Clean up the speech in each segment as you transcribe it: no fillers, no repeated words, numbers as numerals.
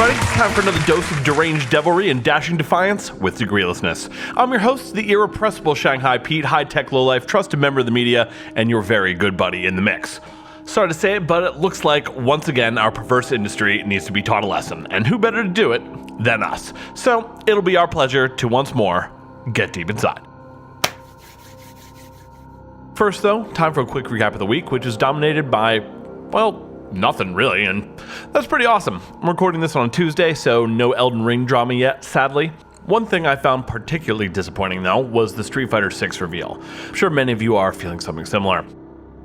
everybody. It's time for another dose of deranged devilry and dashing defiance with degreelessness. I'm your host, the irrepressible Shanghai Pete, high-tech lowlife, trusted member of the media, and your very good buddy in the mix. Sorry to say it, but it looks like, once again, our perverse industry needs to be taught a lesson, and who better to do it than us? So, it'll be our pleasure to once more get deep inside. First, though, time for a quick recap of the week, which is dominated by, well, nothing really, and that's pretty awesome. I'm recording this on a Tuesday, so no Elden Ring drama yet, sadly. One thing I found particularly disappointing, though, was the Street Fighter 6 reveal. I'm sure many of you are feeling something similar.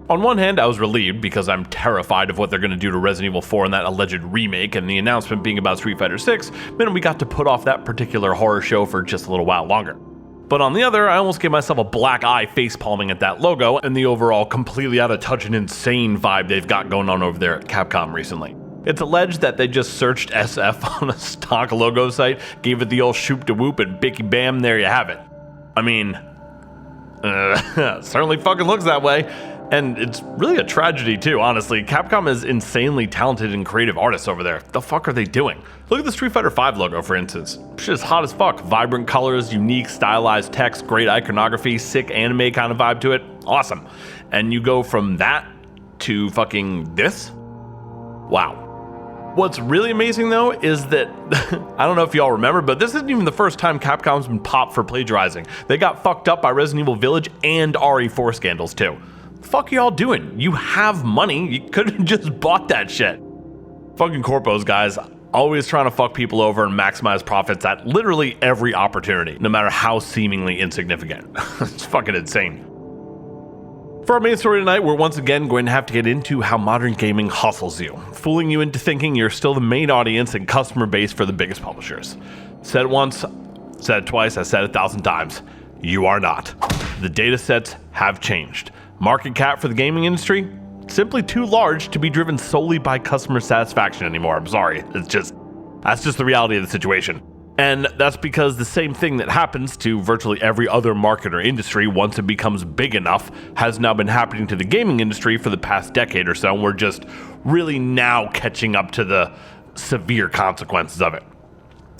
On one hand, I was relieved because I'm terrified of what they're going to do to Resident Evil 4 in that alleged remake, and the announcement being about Street Fighter 6 meant we got to put off that particular horror show for just a little while longer. But on the other, I almost gave myself a black eye face-palming at that logo and the overall completely out of touch and insane vibe they've got going on over there at Capcom recently. It's alleged that they just searched SF on a stock logo site, gave it the old shoop-de-whoop, and bicky bam, there you have it. I mean, certainly fucking looks that way. And it's really a tragedy too, honestly. Capcom is insanely talented and creative artists over there. The fuck are they doing? Look at the Street Fighter 5 logo, for instance. Shit is hot as fuck. Vibrant colors, unique stylized text, great iconography, sick anime kind of vibe to it. Awesome. And you go from that to fucking this? Wow. What's really amazing though is that, I don't know if y'all remember, but this isn't even the first time Capcom's been popped for plagiarizing. They got fucked up by Resident Evil Village and RE4 scandals too. The fuck y'all doing? You have money, you could have just bought that shit. Fucking corpos, guys. Always trying to fuck people over and maximize profits at literally every opportunity, no matter how seemingly insignificant. It's fucking insane. For our main story tonight, we're once again going to have to get into how modern gaming hustles you, fooling you into thinking you're still the main audience and customer base for the biggest publishers. Said it once, said it twice, I said it 1,000 times. You are not. The data sets have changed. Market cap for the gaming industry, simply too large to be driven solely by customer satisfaction anymore. I'm sorry, that's just the reality of the situation. And that's because the same thing that happens to virtually every other market or industry once it becomes big enough has now been happening to the gaming industry for the past decade or so, and we're just really now catching up to the severe consequences of it.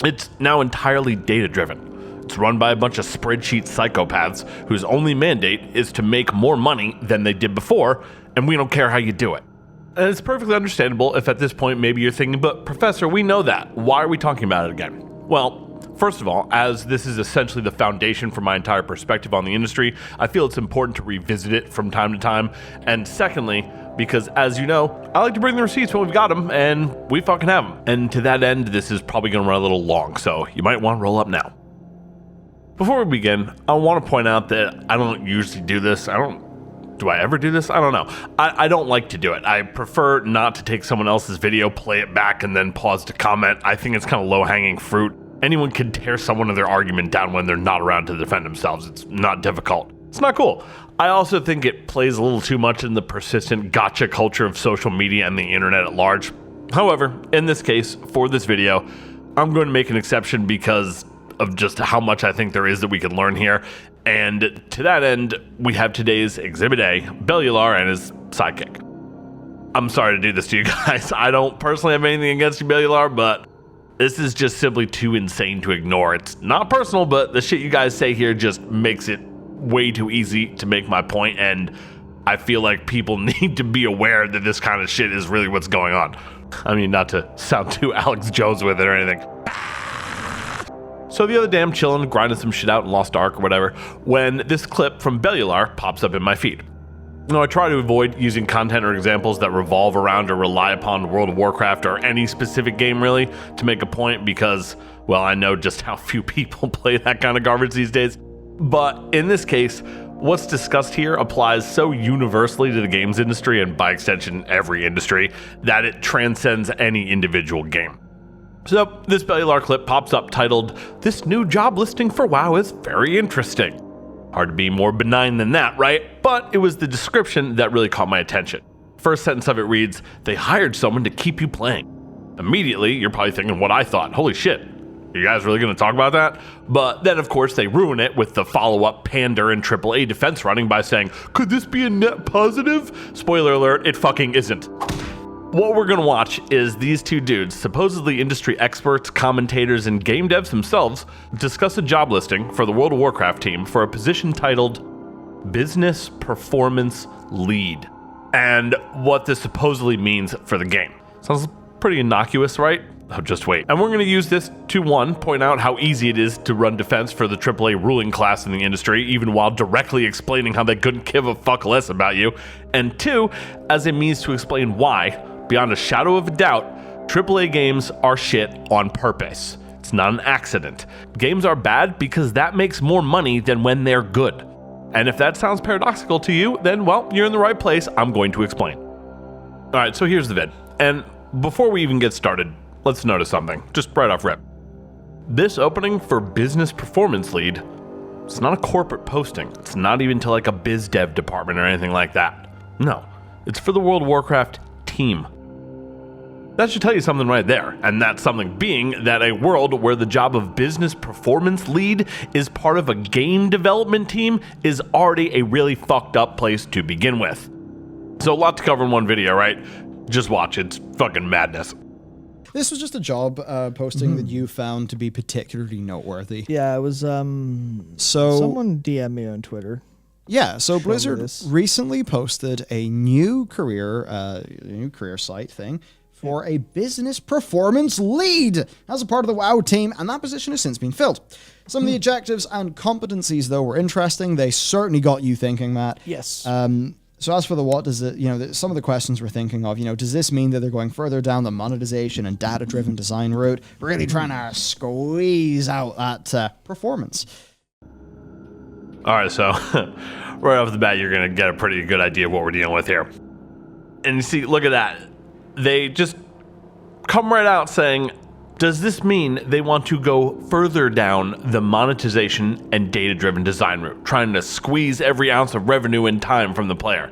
It's now entirely data-driven. It's run by a bunch of spreadsheet psychopaths whose only mandate is to make more money than they did before, and we don't care how you do it. And it's perfectly understandable if at this point maybe you're thinking, but Professor, we know that. Why are we talking about it again? Well, first of all, as this is essentially the foundation for my entire perspective on the industry, I feel it's important to revisit it from time to time. And secondly, because as you know, I like to bring the receipts when we've got them, and we fucking have them. And to that end, this is probably going to run a little long, so you might want to roll up now. Before we begin, I want to point out that I don't usually do this. Do I ever do this? I don't know. I don't like to do it. I prefer not to take someone else's video, play it back, and then pause to comment. I think it's kind of low-hanging fruit. Anyone can tear someone of their argument down when they're not around to defend themselves. It's not difficult. It's not cool. I also think it plays a little too much in the persistent gotcha culture of social media and the internet at large. However, in this case, for this video, I'm going to make an exception because of just how much I think there is that we can learn here. And to that end, we have today's Exhibit A, Bellular and his sidekick. I'm sorry to do this to you guys. I don't personally have anything against you, Bellular, but this is just simply too insane to ignore. It's not personal, but the shit you guys say here just makes it way too easy to make my point, and I feel like people need to be aware that this kind of shit is really what's going on. I mean, not to sound too Alex Jones with it or anything. So the other day I'm chilling, grinding some shit out in Lost Ark or whatever, when this clip from Bellular pops up in my feed. Now, I try to avoid using content or examples that revolve around or rely upon World of Warcraft or any specific game really to make a point because, well, I know just how few people play that kind of garbage these days. But in this case, what's discussed here applies so universally to the games industry and by extension every industry that it transcends any individual game. So this Bellular clip pops up titled, "This new job listing for WoW is very interesting." Hard to be more benign than that, right? But it was the description that really caught my attention. First sentence of it reads, "They hired someone to keep you playing." Immediately, you're probably thinking what I thought. Holy shit, you guys really gonna talk about that? But then of course they ruin it with the follow-up pander and AAA defense running by saying, "Could this be a net positive?" Spoiler alert, it fucking isn't. What we're gonna watch is these two dudes, supposedly industry experts, commentators, and game devs themselves, discuss a job listing for the World of Warcraft team for a position titled Business Performance Lead, and what this supposedly means for the game. Sounds pretty innocuous, right? Oh, just wait. And we're going to use this to, one, point out how easy it is to run defense for the AAA ruling class in the industry, even while directly explaining how they couldn't give a fuck less about you, and two, as a means to explain why, beyond a shadow of a doubt, AAA games are shit on purpose. It's not an accident. Games are bad because that makes more money than when they're good. And if that sounds paradoxical to you, then, well, you're in the right place. I'm going to explain. All right, so here's the vid. And before we even get started, let's notice something, just right off rip. This opening for Business Performance Lead, it's not a corporate posting. It's not even to like a biz dev department or anything like that. No, it's for the World of Warcraft team. That should tell you something right there, and that something being that a world where the job of Business Performance Lead is part of a game development team is already a really fucked up place to begin with. So a lot to cover in one video, right? Just watch, it's fucking madness. This was just a job posting that you found to be particularly noteworthy. Yeah, it was someone DM me on Twitter. Yeah, so Blizzard recently posted a new career site thing for a Business Performance Lead as a part of the WoW team, and that position has since been filled. Some of the objectives and competencies, though, were interesting. They certainly got you thinking, Matt. Yes. So as for the what does it, some of the questions we're thinking of, does this mean that they're going further down the monetization and data-driven design route, really trying to squeeze out that performance? All right, so right off the bat, you're going to get a pretty good idea of what we're dealing with here. And you see, look at that. They just come right out saying, does this mean they want to go further down the monetization and data-driven design route, trying to squeeze every ounce of revenue and time from the player?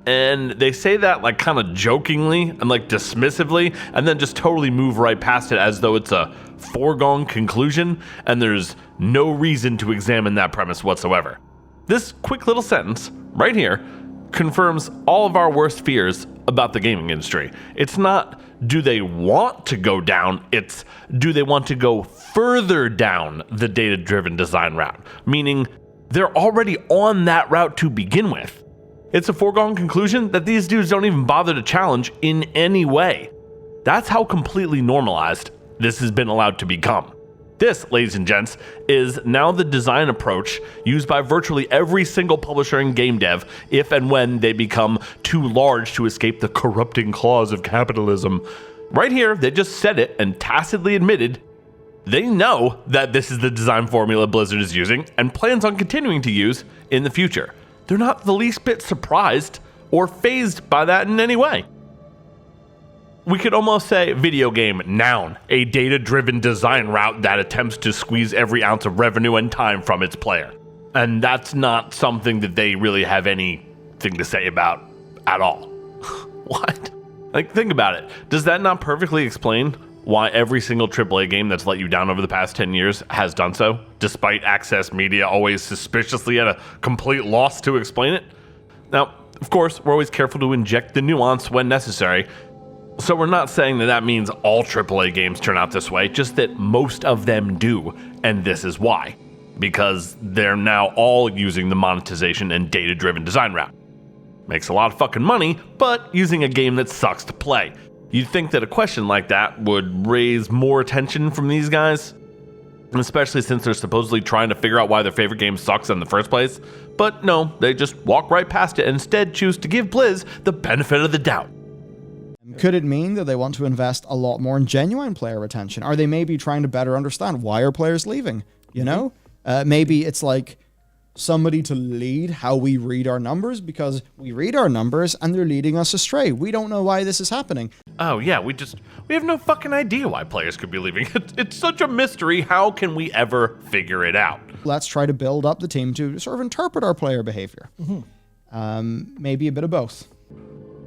And they say that like kind of jokingly and like dismissively, and then just totally move right past it as though it's a foregone conclusion, and there's no reason to examine that premise whatsoever. This quick little sentence right here confirms all of our worst fears about the gaming industry. It's not, do they want to go down? It's, do they want to go further down the data-driven design route? Meaning, they're already on that route to begin with. It's a foregone conclusion that these dudes don't even bother to challenge in any way. That's how completely normalized this has been allowed to become. This, ladies and gents, is now the design approach used by virtually every single publisher and game dev if and when they become too large to escape the corrupting claws of capitalism. Right here, they just said it and tacitly admitted they know that this is the design formula Blizzard is using and plans on continuing to use in the future. They're not the least bit surprised or fazed by that in any way. We could almost say video game noun, a data-driven design route that attempts to squeeze every ounce of revenue and time from its player. And that's not something that they really have anything to say about at all. What? Like, think about it. Does that not perfectly explain why every single AAA game that's let you down over the past 10 years has done so, despite Access Media always suspiciously at a complete loss to explain it? Now, of course, we're always careful to inject the nuance when necessary, so we're not saying that that means all AAA games turn out this way, just that most of them do, and this is why. Because they're now all using the monetization and data-driven design route. Makes a lot of fucking money, but using a game that sucks to play. You'd think that a question like that would raise more attention from these guys, especially since they're supposedly trying to figure out why their favorite game sucks in the first place. But no, they just walk right past it and instead choose to give Blizz the benefit of the doubt. Could it mean that they want to invest a lot more in genuine player retention? Are they maybe trying to better understand why are players leaving? Maybe it's like somebody to lead how we read our numbers, because we read our numbers and they're leading us astray. We don't know why this is happening. Oh yeah, we have no fucking idea why players could be leaving. It's such a mystery. How can we ever figure it out? Let's try to build up the team to sort of interpret our player behavior. Maybe a bit of both.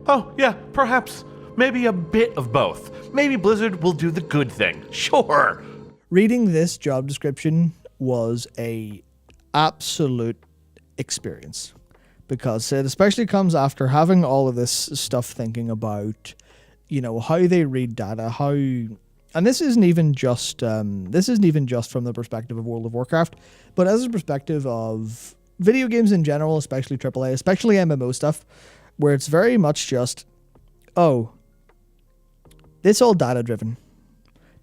Oh yeah, perhaps. Maybe a bit of both. Maybe Blizzard will do the good thing. Sure. Reading this job description was a absolute experience, because it especially comes after having all of this stuff thinking about, how they read data, and this isn't even just from the perspective of World of Warcraft, but as a perspective of video games in general, especially AAA, especially MMO stuff, where it's very much just, it's all data driven.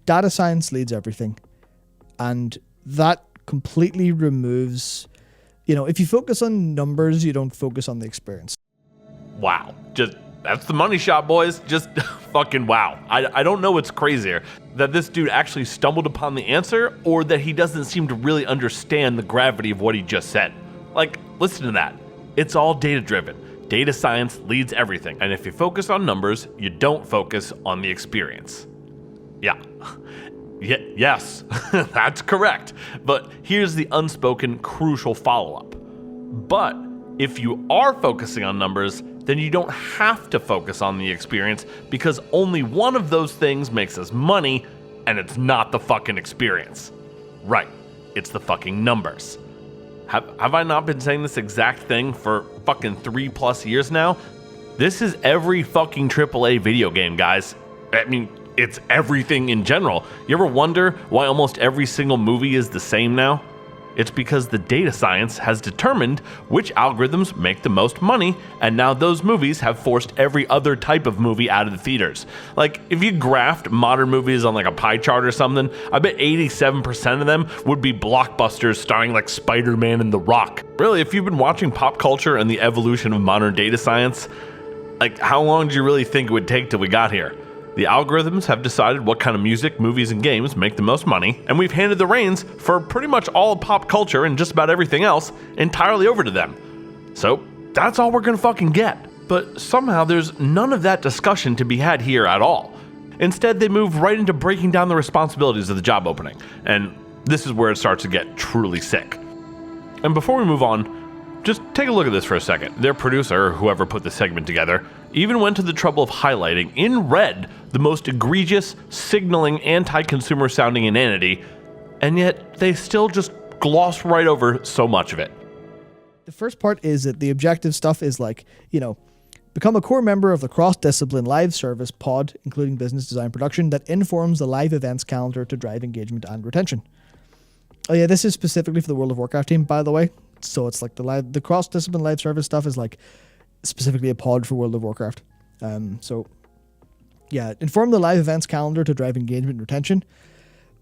Data science leads everything. And that completely removes, if you focus on numbers, you don't focus on the experience. Wow. That's the money shot, boys. Just fucking wow. I don't know what's crazier, that this dude actually stumbled upon the answer, or that he doesn't seem to really understand the gravity of what he just said. Like, listen to that. It's all data driven. Data science leads everything. And if you focus on numbers, you don't focus on the experience. Yeah. Yes, that's correct. But here's the unspoken crucial follow-up. But if you are focusing on numbers, then you don't have to focus on the experience, because only one of those things makes us money, and it's not the fucking experience. Right, it's the fucking numbers. Have I not been saying this exact thing for fucking 3+ years now? This is every fucking AAA video game, guys. I mean, it's everything in general. You ever wonder why almost every single movie is the same now? It's because the data science has determined which algorithms make the most money, and now those movies have forced every other type of movie out of the theaters. Like, if you graphed modern movies on like a pie chart or something, I bet 87% of them would be blockbusters starring like Spider-Man and The Rock. Really, if you've been watching pop culture and the evolution of modern data science, like, how long do you really think it would take till we got here? The algorithms have decided what kind of music, movies, and games make the most money, and we've handed the reins for pretty much all of pop culture and just about everything else entirely over to them. So that's all we're gonna fucking get. But somehow there's none of that discussion to be had here at all. Instead, they move right into breaking down the responsibilities of the job opening, and this is where it starts to get truly sick. And before we move on, just take a look at this for a second. Their producer, or whoever put the segment together, even went to the trouble of highlighting in red the most egregious, signaling, anti-consumer sounding inanity, and yet they still just gloss right over so much of it. The first part is that the objective stuff is like, become a core member of the cross-discipline live service pod, including business design production, that informs the live events calendar to drive engagement and retention. Oh yeah, this is specifically for the World of Warcraft team, by the way. So it's like the cross-discipline live service stuff is like specifically a pod for World of Warcraft. So yeah, inform the live events calendar to drive engagement and retention,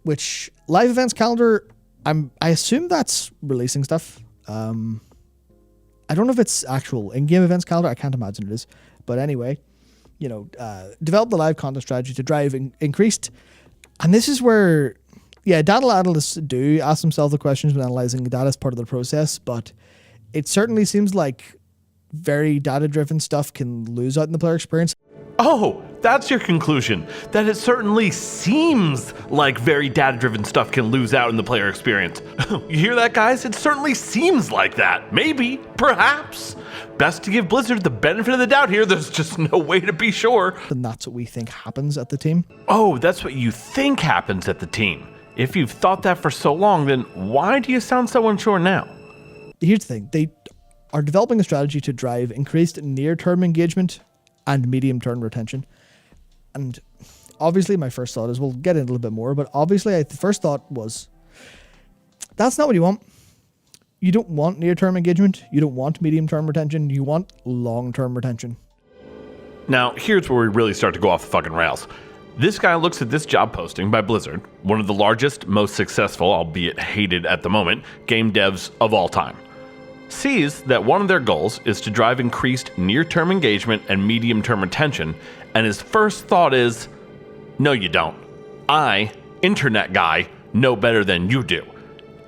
which live events calendar, I assume that's releasing stuff. I don't know if it's actual in-game events calendar. I can't imagine it is. But anyway, develop the live content strategy to drive increased. And this is where, data analysts do ask themselves the questions when analyzing data as part of the process, but it certainly seems like very data-driven stuff can lose out in the player experience. Oh, that's your conclusion. That it certainly seems like very data-driven stuff can lose out in the player experience. You hear that, guys? It certainly seems like that. Maybe, perhaps. Best to give Blizzard the benefit of the doubt here. There's just no way to be sure. And that's what we think happens at the team. Oh, that's what you think happens at the team. If you've thought that for so long, then why do you sound so unsure now? Here's the thing. They are developing a strategy to drive increased near-term engagement and medium-term retention. And obviously my first thought is, we'll get into a little bit more, but obviously the first thought was, that's not what you want. You don't want near-term engagement. You don't want medium-term retention. You want long-term retention. Now, here's where we really start to go off the fucking rails. This guy looks at this job posting by Blizzard, one of the largest, most successful, albeit hated at the moment, game devs of all time. Sees that one of their goals is to drive increased near-term engagement and medium-term retention, and his first thought is, no you don't. I, internet guy, know better than you do.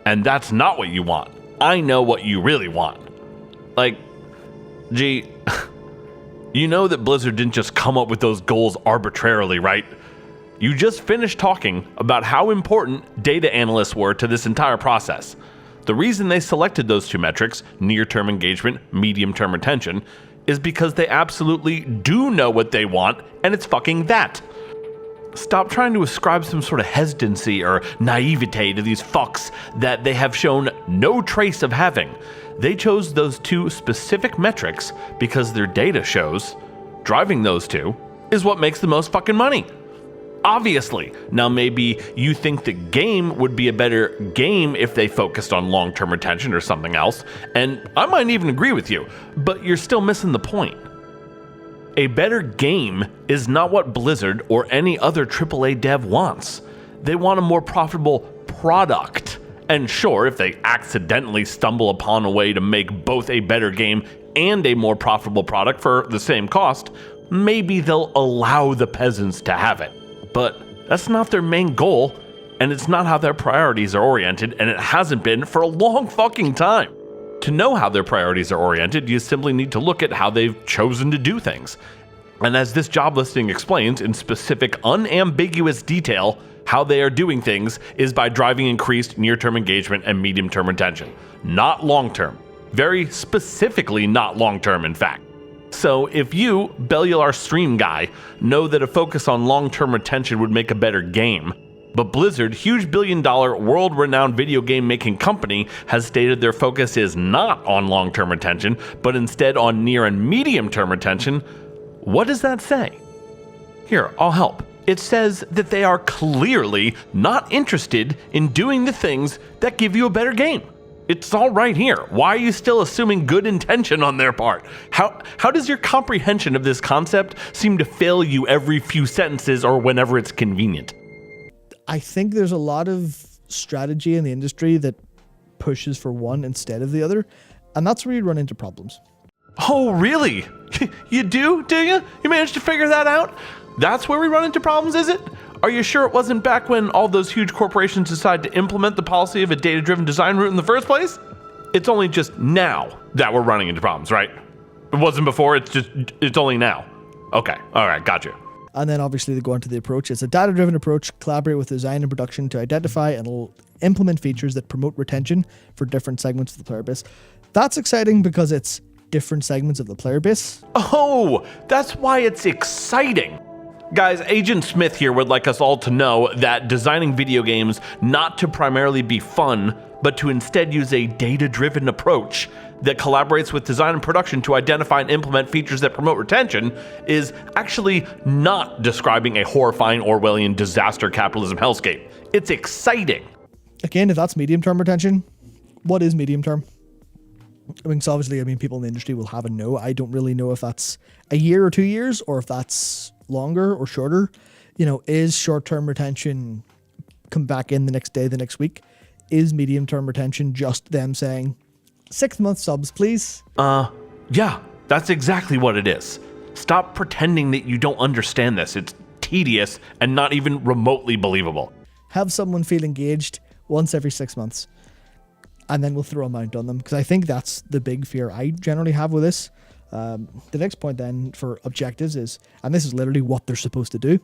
And that's not what you want. I know what you really want. Like, gee, you know that Blizzard didn't just come up with those goals arbitrarily, right? You just finished talking about how important data analysts were to this entire process. The reason they selected those two metrics, near-term engagement, medium-term retention, is because they absolutely do know what they want, and it's fucking that. Stop trying to ascribe some sort of hesitancy or naivete to these fucks that they have shown no trace of having. They chose those two specific metrics because their data shows driving those two is what makes the most fucking money. Obviously. Now maybe you think the game would be a better game if they focused on long-term retention or something else, and I might even agree with you, but you're still missing the point. A better game is not what Blizzard or any other AAA dev wants. They want a more profitable product. And sure, if they accidentally stumble upon a way to make both a better game and a more profitable product for the same cost, maybe they'll allow the peasants to have it. But that's not their main goal, and it's not how their priorities are oriented, and it hasn't been for a long fucking time. To know how their priorities are oriented, you simply need to look at how they've chosen to do things. And as this job listing explains in specific, unambiguous detail, how they are doing things is by driving increased near-term engagement and medium-term retention, not long-term. Very specifically not long-term, in fact. So if you, Bellular stream guy, know that a focus on long-term retention would make a better game, but Blizzard, huge billion-dollar, world-renowned video game making company, has stated their focus is not on long-term retention, but instead on near and medium-term retention, what does that say? Here, I'll help. It says that they are clearly not interested in doing the things that give you a better game. It's all right here. Why are you still assuming good intention on their part? How does your comprehension of this concept seem to fail you every few sentences or whenever it's convenient? I think there's a lot of strategy in the industry that pushes for one instead of the other, and that's where you run into problems. Oh, really? You do you? You managed to figure that out? That's where we run into problems, is it? Are you sure it wasn't back when all those huge corporations decided to implement the policy of a data-driven design route in the first place? It's only just now that we're running into problems, right? It wasn't before, it's only now. Okay, all right, gotcha. And then obviously they go on to the approach. It's a data-driven approach, collaborate with design and production to identify and implement features that promote retention for different segments of the player base. That's exciting because it's different segments of the player base. Oh, that's why it's exciting. Guys, Agent Smith here would like us all to know that designing video games not to primarily be fun, but to instead use a data-driven approach that collaborates with design and production to identify and implement features that promote retention is actually not describing a horrifying Orwellian disaster capitalism hellscape. It's exciting. Again, if that's medium-term retention, what is medium-term? I mean, so obviously, people in the industry will have a no. I don't really know if that's a year or 2 years or if that's longer or shorter. Is short-term retention come back in the next day, the next week? Is medium-term retention just them saying, 6-month subs, please? Yeah, that's exactly what it is. Stop pretending that you don't understand this. It's tedious and not even remotely believable. Have someone feel engaged once every 6 months, and then we'll throw a mount on them, because I think that's the big fear I generally have with this. The next point then for objectives is, and this is literally what they're supposed to do,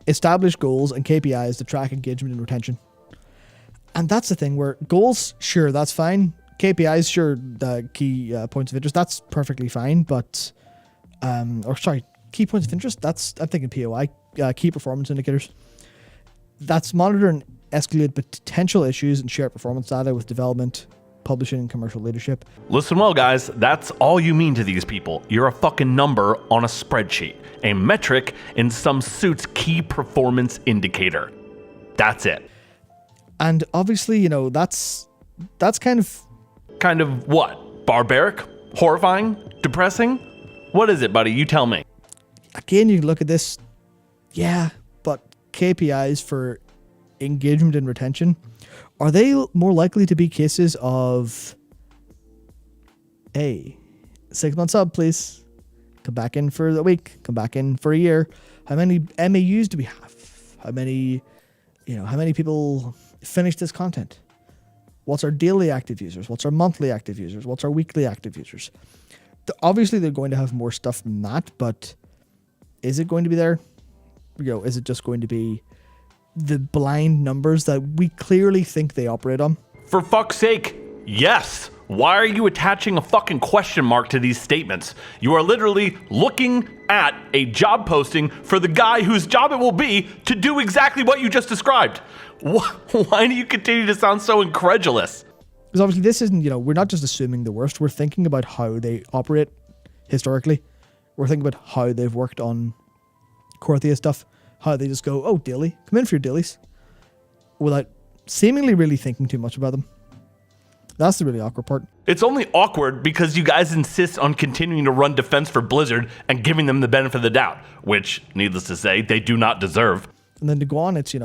establish goals and KPIs to track engagement and retention. And that's the thing where goals, sure, that's fine. KPIs, sure, the key points of interest, that's perfectly fine. But, key points of interest, I'm thinking POI, key performance indicators. That's monitor and escalate potential issues and share performance data with development, publishing, and commercial leadership. Listen well, guys, that's all you mean to these people. You're a fucking number on a spreadsheet, a metric in some suit's key performance indicator. That's it. And obviously, that's kind of... Kind of what? Barbaric? Horrifying? Depressing? What is it, buddy? You tell me. Again, you look at this, yeah, but KPIs for engagement and retention, are they more likely to be cases of, hey, 6 months up, please. Come back in for a week. Come back in for a year. How many MAUs do we have? How many people finish this content? What's our daily active users? What's our monthly active users? What's our weekly active users? Obviously, they're going to have more stuff than that, but is it going to be there? Is it just going to be the blind numbers that we clearly think they operate on? For fuck's sake, yes. Why are you attaching a fucking question mark to these statements? You are literally looking at a job posting for the guy whose job it will be to do exactly what you just described. Why do you continue to sound so incredulous? Because obviously this isn't, we're not just assuming the worst. We're thinking about how they operate historically. We're thinking about how they've worked on Korthia stuff. How they just go, oh, daily, come in for your dailies. Without seemingly really thinking too much about them. That's the really awkward part. It's only awkward because you guys insist on continuing to run defense for Blizzard and giving them the benefit of the doubt, which, needless to say, they do not deserve. And then to go on, it's,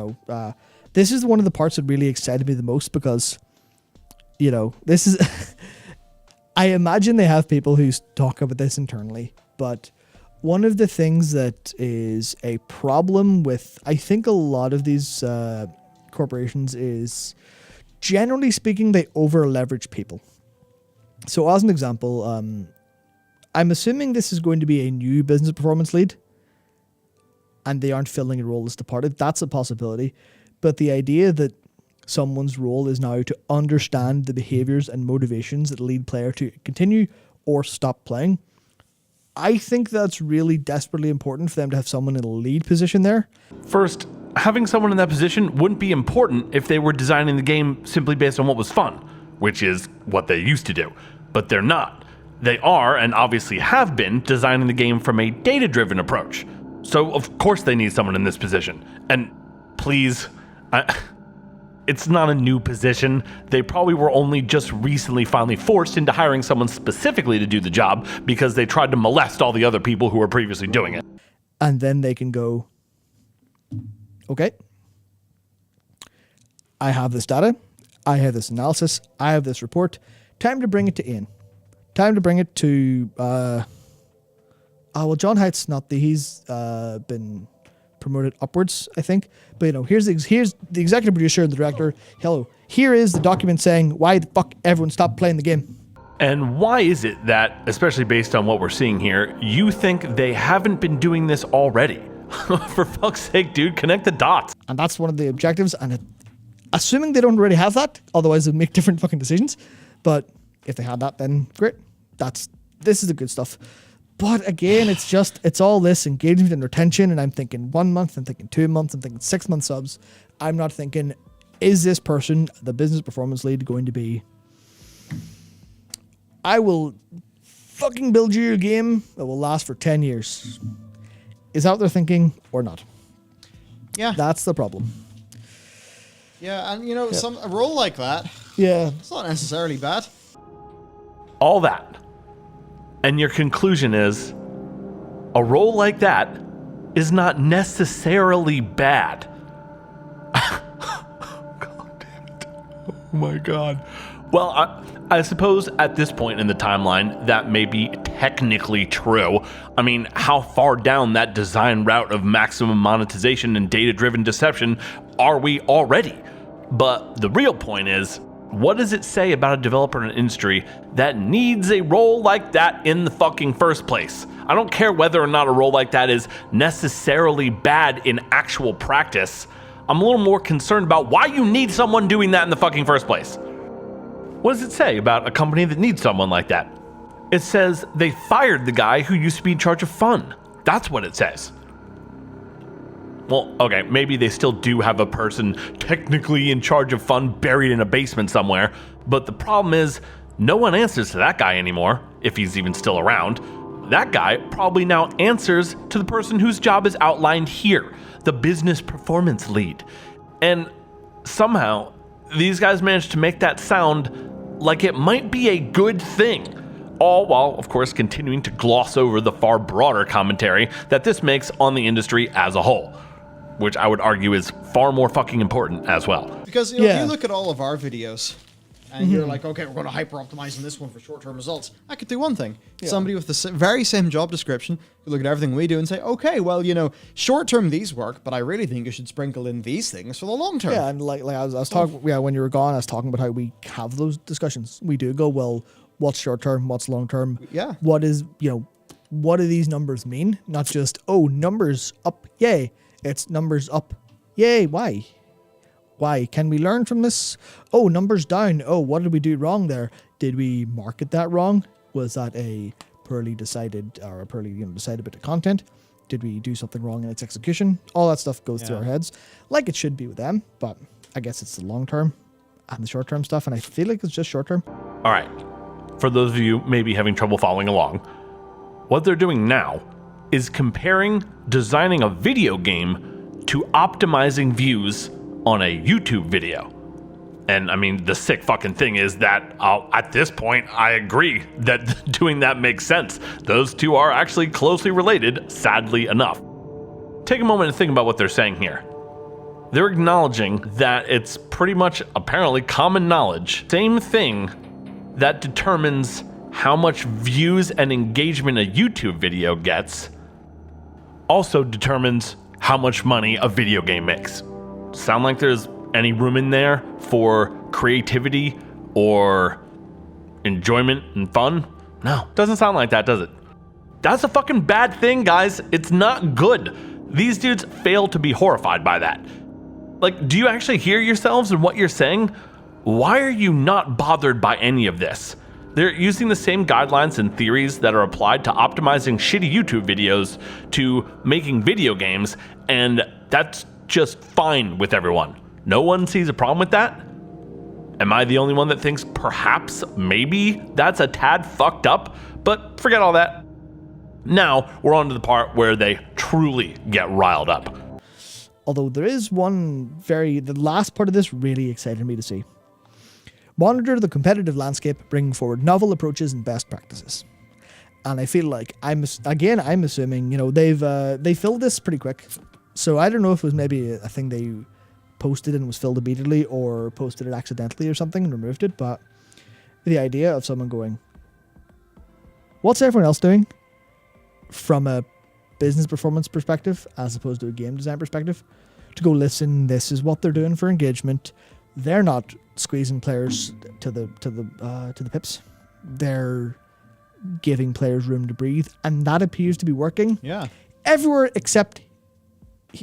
this is one of the parts that really excited me the most because, this is... I imagine they have people who talk about this internally, but one of the things that is a problem with, I think, a lot of these corporations is, generally speaking, they over-leverage people. So as an example, I'm assuming this is going to be a new business performance lead, and they aren't filling a role that's departed. That's a possibility. But the idea that someone's role is now to understand the behaviors and motivations that lead player to continue or stop playing, I think that's really desperately important for them to have someone in a lead position there. First, having someone in that position wouldn't be important if they were designing the game simply based on what was fun, which is what they used to do. But they're not. They are, and obviously have been, designing the game from a data-driven approach. So of course they need someone in this position. And please, it's not a new position. They probably were only just recently finally forced into hiring someone specifically to do the job because they tried to molest all the other people who were previously doing it. And then they can go, okay, I have this data, I have this analysis, I have this report, time to bring it to Ian. Time to bring it to, John Hight's he's been promoted upwards, I think. But, here's the executive producer and the director. Hello, here is the document saying why the fuck everyone stopped playing the game. And why is it that, especially based on what we're seeing here, you think they haven't been doing this already? For fuck's sake, dude, connect the dots. And that's one of the objectives. And assuming they don't already have that, otherwise they'd make different fucking decisions. But if they had that, then great. This is the good stuff. But again, it's all this engagement and retention. And I'm thinking 1 month, I'm thinking 2 months, I'm thinking 6 month subs. I'm not thinking, is this person, the business performance lead, going to be, I will fucking build you a game that will last for 10 years. Is that what they're thinking or not? Yeah. That's the problem. Yeah, and a role like that, Yeah. it's not necessarily bad. All that. And your conclusion is, a role like that is not necessarily bad. God damn it. Oh my God. Well, I suppose at this point in the timeline, that may be technically true. I mean, how far down that design route of maximum monetization and data-driven deception are we already? But the real point is, what does it say about a developer in an industry that needs a role like that in the fucking first place? I don't care whether or not a role like that is necessarily bad in actual practice. I'm a little more concerned about why you need someone doing that in the fucking first place. What does it say about a company that needs someone like that? It says they fired the guy who used to be in charge of fun. That's what it says. Well, okay, maybe they still do have a person technically in charge of fun buried in a basement somewhere, but the problem is no one answers to that guy anymore, if he's even still around. That guy probably now answers to the person whose job is outlined here, the business performance lead. And somehow, these guys managed to make that sound like it might be a good thing, all while, of course, continuing to gloss over the far broader commentary that this makes on the industry as a whole, which I would argue is far more fucking important as well. Because if you look at all of our videos, and you're like, okay, we're going to hyper-optimize on this one for short-term results, I could do one thing. Yeah. Somebody with the very same job description could look at everything we do and say, okay, well, short-term these work, but I really think you should sprinkle in these things for the long-term. Yeah, and like I was talking, when you were gone, I was talking about how we have those discussions. We do go, well, what's short-term, what's long-term? Yeah. What is, what do these numbers mean? Not just, numbers up, yay. It's numbers up, yay, why? Why? Can we learn from this? Oh, numbers down. Oh, what did we do wrong there? Did we market that wrong? Was that a poorly decided or a poorly decided bit of content? Did we do something wrong in its execution? All that stuff goes through our heads, like it should be with them. But I guess it's the long term. and the short-term stuff, and I feel like it's just short-term. All right. For those of you maybe having trouble following along, what they're doing now is comparing designing a video game to optimizing views on a YouTube video. And I mean, the sick fucking thing is that at this point, I agree that doing that makes sense. Those two are actually closely related, sadly enough. Take a moment and think about what they're saying here. They're acknowledging that it's pretty much apparently common knowledge, same thing that determines how much views and engagement a YouTube video gets, also determines how much money a video game makes. Sound like there's any room in there for creativity or enjoyment and fun? No, doesn't sound like that, does it? That's a fucking bad thing, guys. It's not good. These dudes fail to be horrified by that. Like, do you actually hear yourselves and what you're saying? Why are you not bothered by any of this? They're using the same guidelines and theories that are applied to optimizing shitty YouTube videos to making video games, and that's just fine with everyone. No one sees a problem with that? Am I the only one that thinks perhaps, maybe, that's a tad fucked up? But forget all that. Now, we're on to the part where they truly get riled up. Although there is the last part of this really excited me to see. Monitor the competitive landscape, bringing forward novel approaches and best practices. And I feel like I'm assuming, they filled this pretty quick. So I don't know if it was maybe a thing they posted and was filled immediately, or posted it accidentally or something and removed it. But the idea of someone going, what's everyone else doing from a business performance perspective as opposed to a game design perspective, to go, listen, this is what they're doing for engagement. They're not squeezing players to the pips. They're giving players room to breathe, and that appears to be working. Yeah. Everywhere except,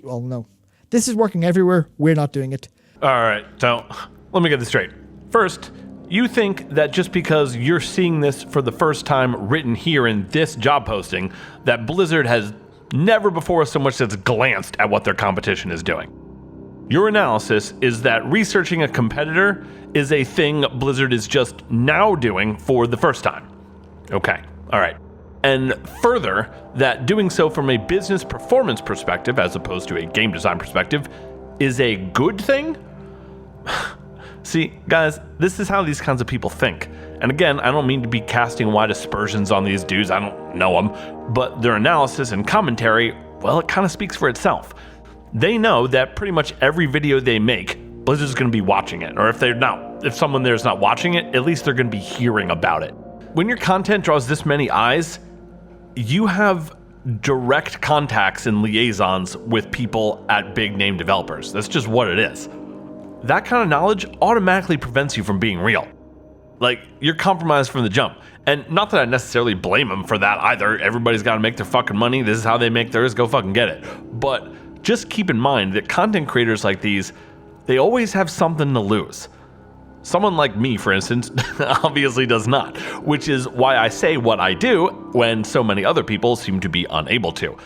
well, no, this is working everywhere. We're not doing it. All right, so let me get this straight. First, you think that just because you're seeing this for the first time written here in this job posting, that Blizzard has never before so much as glanced at what their competition is doing. Your analysis is that researching a competitor is a thing Blizzard is just now doing for the first time. Okay, all right. And further, that doing so from a business performance perspective as opposed to a game design perspective is a good thing? See, guys, this is how these kinds of people think. And again, I don't mean to be casting wide aspersions on these dudes, I don't know them, but their analysis and commentary, well, it kind of speaks for itself. They know that pretty much every video they make, Blizzard's going to be watching it. Or if someone there's not watching it, at least they're going to be hearing about it. When your content draws this many eyes, you have direct contacts and liaisons with people at big name developers. That's just what it is. That kind of knowledge automatically prevents you from being real. Like, you're compromised from the jump. And not that I necessarily blame them for that either. Everybody's got to make their fucking money. This is how they make theirs. Go fucking get it. But just keep in mind that content creators like these, they always have something to lose. Someone like me, for instance, obviously does not, which is why I say what I do when so many other people seem to be unable to.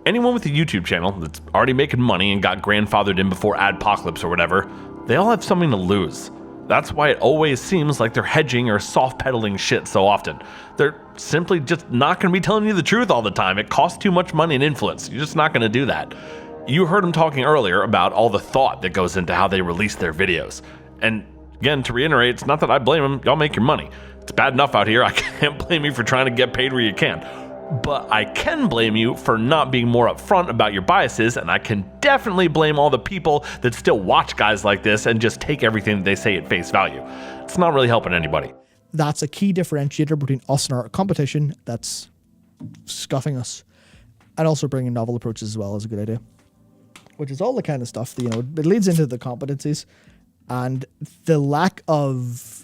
Anyone with a YouTube channel that's already making money and got grandfathered in before Adpocalypse or whatever, they all have something to lose. That's why it always seems like they're hedging or soft-pedaling shit so often. They're simply just not going to be telling you the truth all the time. It costs too much money and influence. You're just not going to do that. You heard them talking earlier about all the thought that goes into how they release their videos. And again, to reiterate, it's not that I blame them. Y'all make your money. It's bad enough out here. I can't blame you for trying to get paid where you can. But I can blame you for not being more upfront about your biases, and I can definitely blame all the people that still watch guys like this and just take everything that they say at face value. It's not really helping anybody. That's a key differentiator between us and our competition that's scuffing us. And also bringing novel approaches as well is a good idea. Which is all the kind of stuff that, it leads into the competencies and the lack of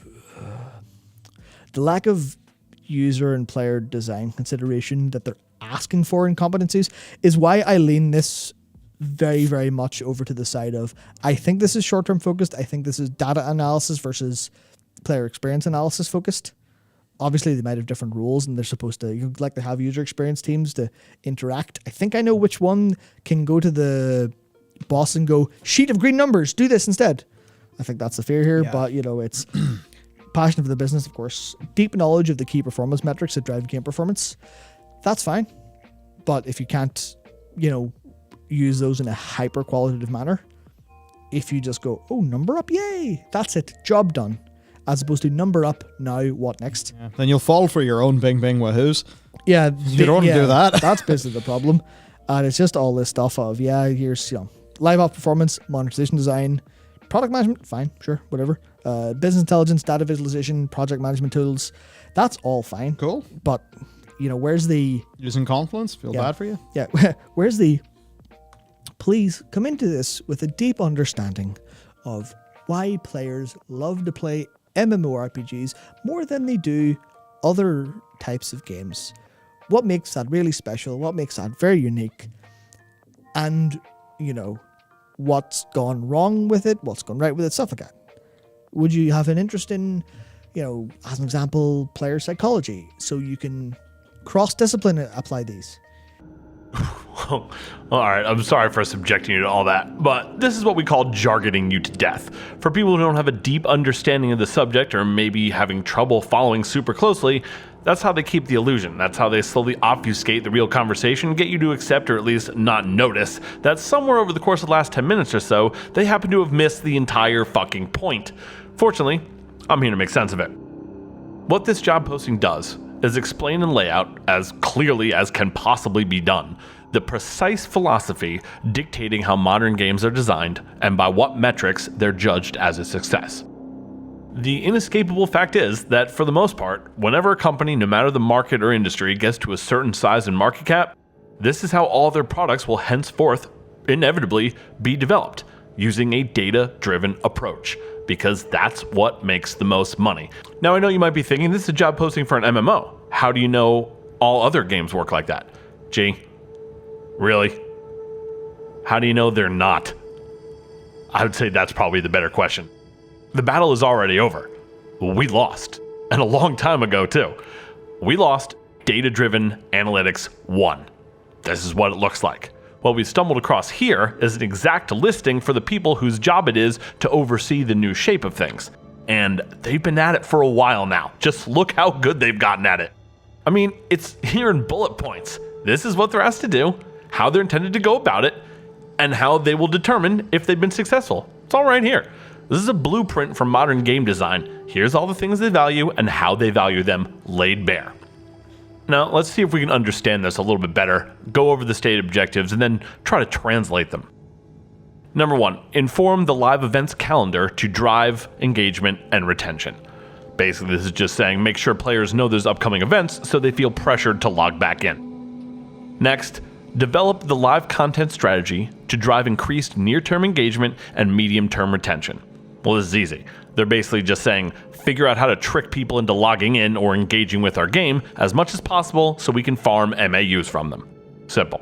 user and player design consideration that they're asking for in competencies is why I lean this very, very much over to the side of, I think this is short-term focused. I think this is data analysis versus player experience analysis focused. Obviously, they might have different rules and they're supposed to, like they have user experience teams to interact. I think I know which one can go to the boss and go, sheet of green numbers, do this instead. I think that's the fear here. Yeah. But, it's passion for the business, of course. Deep knowledge of the key performance metrics that drive game performance. That's fine. But if you can't, use those in a hyper qualitative manner, if you just go, oh, number up, yay, that's it, job done, as opposed to number up, now what next? Yeah. Then you'll fall for your own bing bing wahoos. Yeah, You don't want to do that. That's basically the problem. And it's just all this stuff of, here's, live ops performance, monetization design, product management, fine, sure, whatever. Business intelligence, data visualization, project management tools, that's all fine. Cool. But, where's the... Using Confluence, feel bad for you. Yeah, where's the... Please come into this with a deep understanding of why players love to play MMORPGs more than they do other types of games. What makes that really special? What makes that very unique? And, what's gone wrong with it? What's gone right with it? Stuff like that. Would you have an interest in, as an example, player psychology, so you can cross-discipline apply these? All right, I'm sorry for subjecting you to all that, but this is what we call jargoning you to death. For people who don't have a deep understanding of the subject or maybe having trouble following super closely, that's how they keep the illusion. That's how they slowly obfuscate the real conversation, get you to accept or at least not notice that somewhere over the course of the last 10 minutes or so, they happen to have missed the entire fucking point. Fortunately, I'm here to make sense of it. What this job posting does is explain and lay out, as clearly as can possibly be done, the precise philosophy dictating how modern games are designed and by what metrics they're judged as a success. The inescapable fact is that, for the most part, whenever a company, no matter the market or industry, gets to a certain size and market cap, this is how all their products will henceforth inevitably be developed, using a data-driven approach, because that's what makes the most money. Now, I know you might be thinking, this is a job posting for an MMO. How do you know all other games work like that? Gee, really? How do you know they're not? I would say that's probably the better question. The battle is already over. We lost. And a long time ago, too. We lost. Data-driven analytics won. This is what it looks like. What we stumbled across here is an exact listing for the people whose job it is to oversee the new shape of things. And they've been at it for a while now. Just look how good they've gotten at it. I mean, it's here in bullet points. This is what they're asked to do, how they're intended to go about it, and how they will determine if they've been successful. It's all right here. This is a blueprint for modern game design. Here's all the things they value and how they value them laid bare. Now, let's see if we can understand this a little bit better, go over the stated objectives, and then try to translate them. Number 1, inform the live events calendar to drive engagement and retention. Basically, this is just saying make sure players know there's upcoming events so they feel pressured to log back in. Next, develop the live content strategy to drive increased near-term engagement and medium-term retention. Well, this is easy. They're basically just saying, figure out how to trick people into logging in or engaging with our game as much as possible so we can farm MAUs from them. Simple.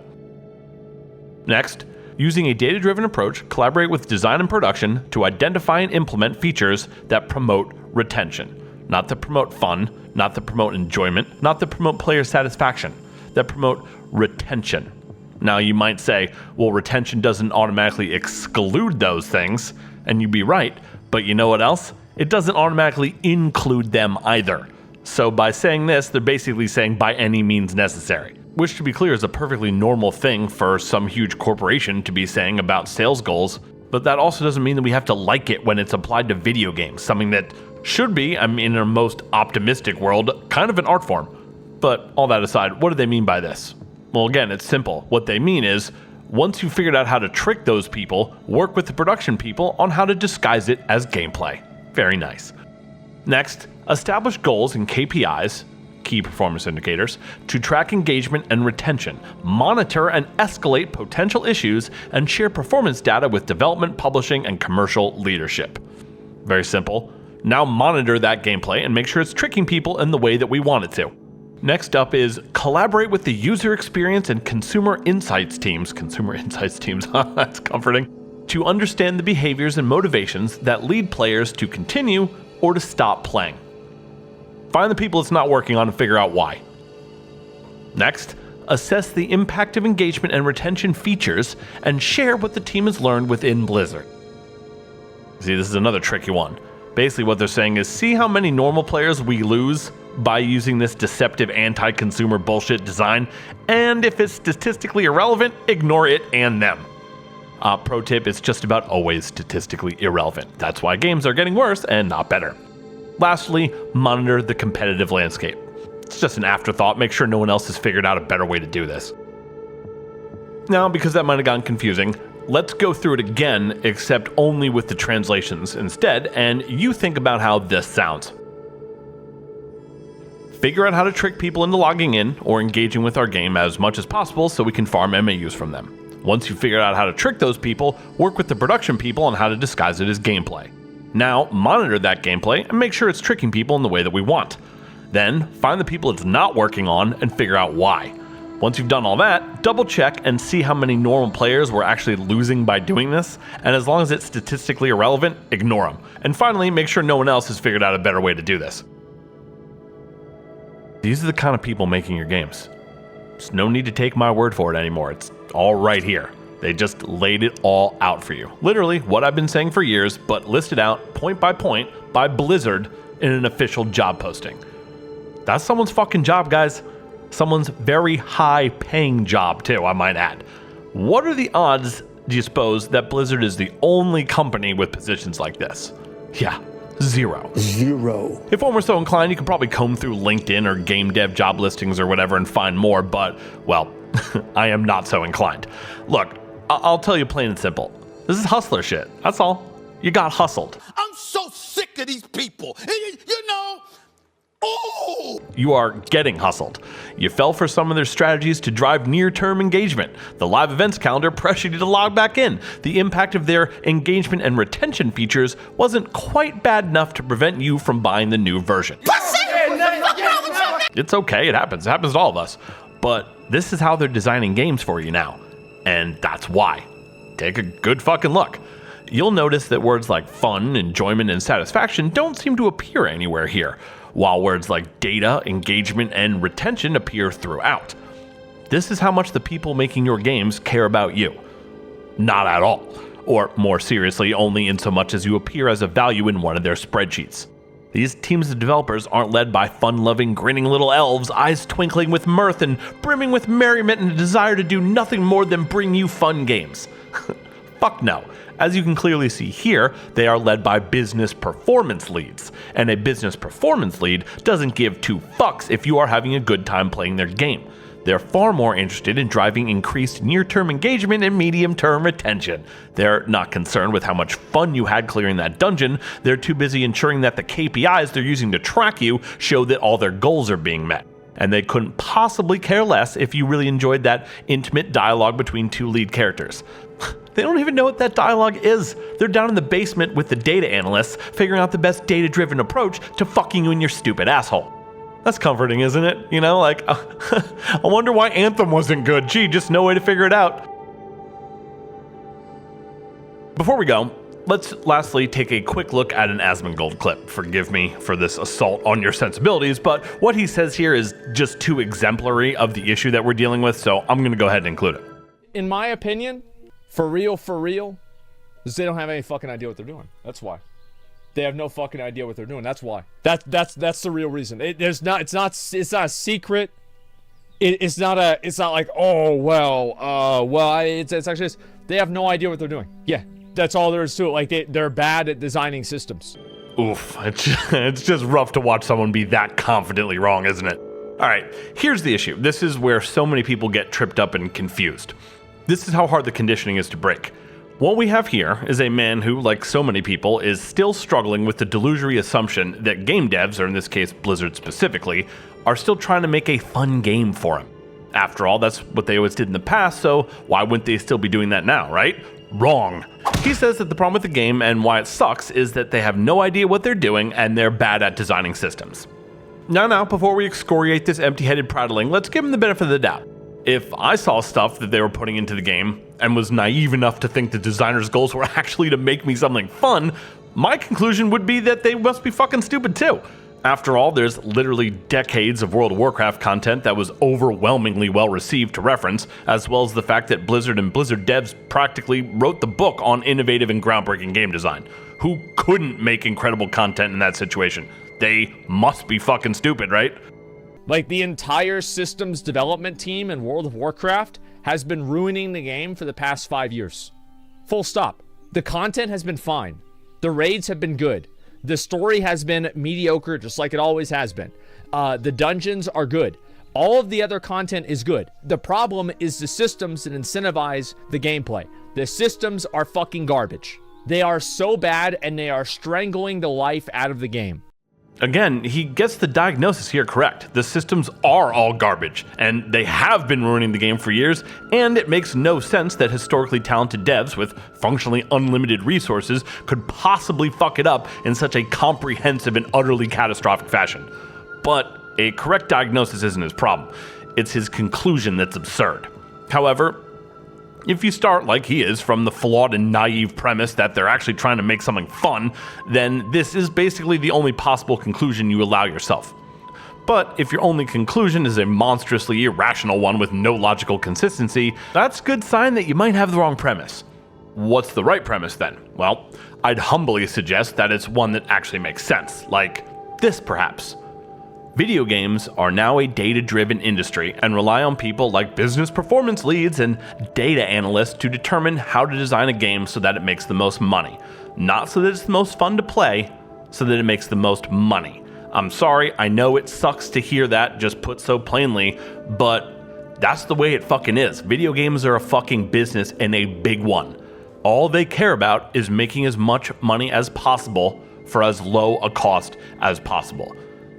Next, using a data-driven approach, collaborate with design and production to identify and implement features that promote retention. Not that promote fun, not that promote enjoyment, not that promote player satisfaction, that promote retention. Now, you might say, well, retention doesn't automatically exclude those things, and you'd be right, but you know what else? It doesn't automatically include them either. So by saying this, they're basically saying by any means necessary, which, to be clear, is a perfectly normal thing for some huge corporation to be saying about sales goals, but that also doesn't mean that we have to like it when it's applied to video games, something that should be, in a most optimistic world, kind of an art form. But all that aside, what do they mean by this? Well, again, it's simple. What they mean is, once you've figured out how to trick those people, work with the production people on how to disguise it as gameplay. Very nice. Next, establish goals and KPIs, key performance indicators, to track engagement and retention, monitor and escalate potential issues, and share performance data with development, publishing, and commercial leadership. Very simple. Now monitor that gameplay and make sure it's tricking people in the way that we want it to. Next up is collaborate with the user experience and consumer insights teams. Consumer insights teams, that's comforting. To understand the behaviors and motivations that lead players to continue or to stop playing. Find the people it's not working on and figure out why. Next, assess the impact of engagement and retention features and share what the team has learned within Blizzard. See, this is another tricky one. Basically what they're saying is, see how many normal players we lose by using this deceptive anti-consumer bullshit design, and if it's statistically irrelevant, ignore it and them. Pro tip, it's just about always statistically irrelevant. That's why games are getting worse and not better. Lastly, monitor the competitive landscape. It's just an afterthought, make sure no one else has figured out a better way to do this. Now, because that might have gotten confusing, let's go through it again, except only with the translations instead, and you think about how this sounds. Figure out how to trick people into logging in or engaging with our game as much as possible so we can farm MAUs from them. Once you figure out how to trick those people, work with the production people on how to disguise it as gameplay. Now, monitor that gameplay and make sure it's tricking people in the way that we want. Then, find the people it's not working on and figure out why. Once you've done all that, double check and see how many normal players we're actually losing by doing this, and as long as it's statistically irrelevant, ignore them. And finally, make sure no one else has figured out a better way to do this. These are the kind of people making your games. There's no need to take my word for it anymore, it's all right here. They just laid it all out for you. Literally, what I've been saying for years, but listed out point by Blizzard in an official job posting. That's someone's fucking job, guys. Someone's very high-paying job, too, I might add. What are the odds, do you suppose, that Blizzard is the only company with positions like this? Yeah, zero. If one were so inclined, you could probably comb through LinkedIn or game dev job listings or whatever and find more, but, well, I am not so inclined. Look, I'll tell you plain and simple. This is hustler shit, that's all. You got hustled. I'm so sick of these people. You know, oh! You are getting hustled. You fell for some of their strategies to drive near-term engagement. The live events calendar pressured you to log back in. The impact of their engagement and retention features wasn't quite bad enough to prevent you from buying the new version. It's okay, it happens to all of us. But this is how they're designing games for you now. And that's why. Take a good fucking look. You'll notice that words like fun, enjoyment, and satisfaction don't seem to appear anywhere here, while words like data, engagement, and retention appear throughout. This is how much the people making your games care about you. Not at all. Or more seriously, only in so much as you appear as a value in one of their spreadsheets. These teams of developers aren't led by fun-loving, grinning little elves, eyes twinkling with mirth and brimming with merriment and a desire to do nothing more than bring you fun games. Fuck no. As you can clearly see here, they are led by business performance leads, and a business performance lead doesn't give two fucks if you are having a good time playing their game. They're far more interested in driving increased near-term engagement and medium-term retention. They're not concerned with how much fun you had clearing that dungeon. They're too busy ensuring that the KPIs they're using to track you show that all their goals are being met. And they couldn't possibly care less if you really enjoyed that intimate dialogue between two lead characters. They don't even know what that dialogue is. They're down in the basement with the data analysts, figuring out the best data-driven approach to fucking you in your stupid asshole. That's comforting, isn't it? You know, like, I wonder why Anthem wasn't good. Gee, just no way to figure it out. Before we go, let's lastly take a quick look at an Asmongold clip. Forgive me for this assault on your sensibilities, but what he says here is just too exemplary of the issue that we're dealing with, so I'm going to go ahead and include it. In my opinion, for real, is they don't have any fucking idea what they're doing. That's why. They have no fucking idea what they're doing. That's why. That's the real reason. It's not a secret. It's not like, oh well, it's actually just, they have no idea what they're doing. Yeah, that's all there is to it. Like they're bad at designing systems. Oof, it's just rough to watch someone be that confidently wrong, isn't it? All right, here's the issue. This is where so many people get tripped up and confused. This is how hard the conditioning is to break. What we have here is a man who, like so many people, is still struggling with the delusory assumption that game devs, or in this case Blizzard specifically, are still trying to make a fun game for him. After all, that's what they always did in the past, so why wouldn't they still be doing that now, right? Wrong. He says that the problem with the game and why it sucks is that they have no idea what they're doing and they're bad at designing systems. Now, before we excoriate this empty-headed prattling, let's give him the benefit of the doubt. If I saw stuff that they were putting into the game and was naive enough to think the designer's goals were actually to make me something fun, my conclusion would be that they must be fucking stupid too. After all, there's literally decades of World of Warcraft content that was overwhelmingly well received to reference, as well as the fact that Blizzard and Blizzard devs practically wrote the book on innovative and groundbreaking game design. Who couldn't make incredible content in that situation? They must be fucking stupid, right? Like, the entire systems development team in World of Warcraft has been ruining the game for the past 5 years. Full stop. The content has been fine. The raids have been good. The story has been mediocre, just like it always has been. The dungeons are good. All of the other content is good. The problem is the systems that incentivize the gameplay. The systems are fucking garbage. They are so bad, and they are strangling the life out of the game. Again, he gets the diagnosis here correct. The systems are all garbage, and they have been ruining the game for years, and it makes no sense that historically talented devs with functionally unlimited resources could possibly fuck it up in such a comprehensive and utterly catastrophic fashion. But a correct diagnosis isn't his problem. It's his conclusion that's absurd. However, if you start, like he is, from the flawed and naive premise that they're actually trying to make something fun, then this is basically the only possible conclusion you allow yourself. But if your only conclusion is a monstrously irrational one with no logical consistency, that's a good sign that you might have the wrong premise. What's the right premise then? Well, I'd humbly suggest that it's one that actually makes sense, like this perhaps. Video games are now a data-driven industry and rely on people like business performance leads and data analysts to determine how to design a game so that it makes the most money. Not so that it's the most fun to play, so that it makes the most money. I'm sorry, I know it sucks to hear that just put so plainly, but that's the way it fucking is. Video games are a fucking business and a big one. All they care about is making as much money as possible for as low a cost as possible.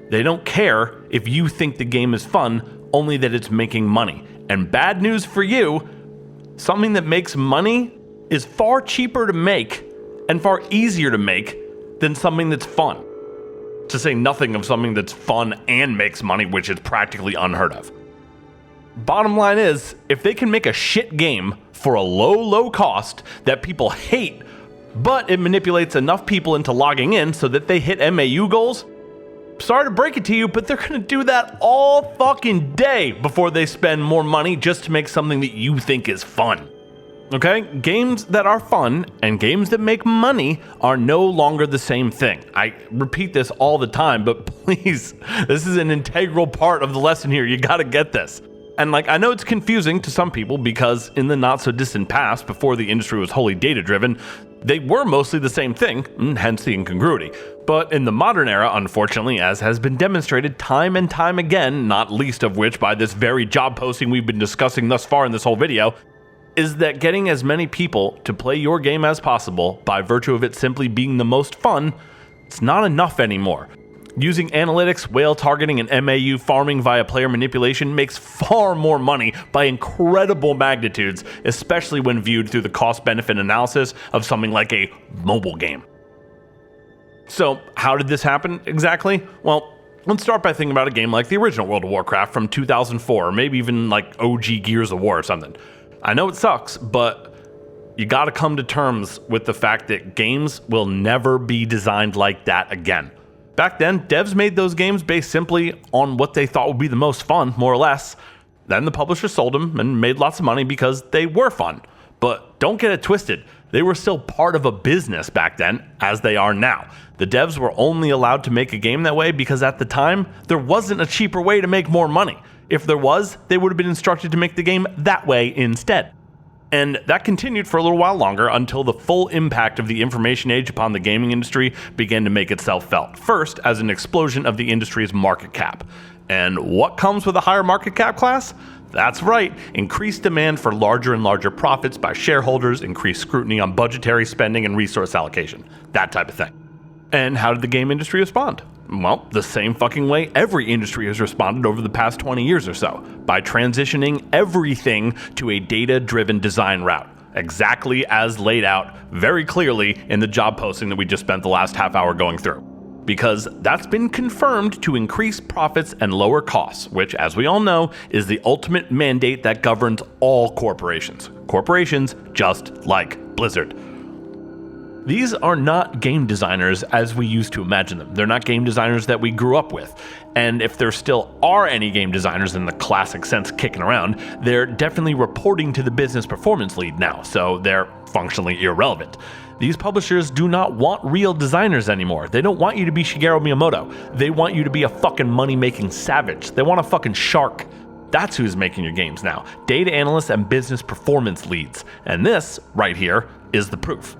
They don't care if you think the game is fun, only that it's making money. And bad news for you, something that makes money is far cheaper to make and far easier to make than something that's fun. To say nothing of something that's fun and makes money, which is practically unheard of. Bottom line is, if they can make a shit game for a low cost that people hate, but it manipulates enough people into logging in so that they hit MAU goals, sorry to break it to you, but they're gonna do that all fucking day before they spend more money just to make something that you think is fun. Okay? Games that are fun and games that make money are no longer the same thing. I repeat this all the time, but please, this is an integral part of the lesson here. You gotta get this. And I know it's confusing to some people because in the not so distant past, before the industry was wholly data driven, they were mostly the same thing, hence the incongruity. But in the modern era, unfortunately, as has been demonstrated time and time again, not least of which by this very job posting we've been discussing thus far in this whole video, is that getting as many people to play your game as possible by virtue of it simply being the most fun, it's not enough anymore. Using analytics, whale targeting, and MAU farming via player manipulation makes far more money by incredible magnitudes, especially when viewed through the cost-benefit analysis of something like a mobile game. So, how did this happen exactly? Well, let's start by thinking about a game like the original World of Warcraft from 2004, or maybe even like OG Gears of War or something. I know it sucks, but you gotta come to terms with the fact that games will never be designed like that again. Back then, devs made those games based simply on what they thought would be the most fun, more or less. Then the publisher sold them and made lots of money because they were fun. But don't get it twisted, they were still part of a business back then, as they are now. The devs were only allowed to make a game that way because at the time, there wasn't a cheaper way to make more money. If there was, they would have been instructed to make the game that way instead. And that continued for a little while longer until the full impact of the information age upon the gaming industry began to make itself felt. First, as an explosion of the industry's market cap. And what comes with a higher market cap class? That's right, increased demand for larger and larger profits by shareholders, increased scrutiny on budgetary spending and resource allocation, that type of thing. And how did the game industry respond? Well, the same fucking way every industry has responded over the past 20 years or so, by transitioning everything to a data-driven design route, exactly as laid out very clearly in the job posting that we just spent the last half hour going through. Because that's been confirmed to increase profits and lower costs, which, as we all know, is the ultimate mandate that governs all corporations. Corporations just like Blizzard. These are not game designers as we used to imagine them. They're not game designers that we grew up with. And if there still are any game designers in the classic sense kicking around, they're definitely reporting to the business performance lead now. So they're functionally irrelevant. These publishers do not want real designers anymore. They don't want you to be Shigeru Miyamoto. They want you to be a fucking money-making savage. They want a fucking shark. That's who's making your games now. Data analysts and business performance leads. And this, right here, is the proof.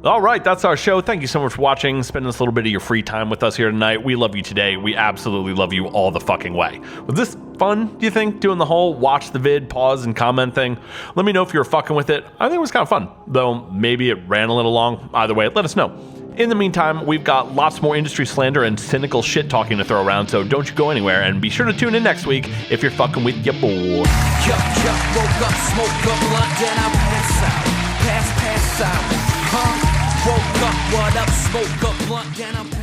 All right, that's our show. Thank you so much for watching, spending this little bit of your free time with us here tonight. We love you today. We absolutely love you all the fucking way. Was this fun, do you think, doing the whole watch the vid, pause, and comment thing? Let me know if you were fucking with it. I think it was kind of fun, though maybe it ran a little long. Either way, let us know. In the meantime, we've got lots more industry slander and cynical shit talking to throw around, so don't you go anywhere, and be sure to tune in next week if you're fucking with your boy. Woke up, smoke up, blunt, then I pass out, pass out, huh? Woke up, what up, smoke up, blunt, then I pass out.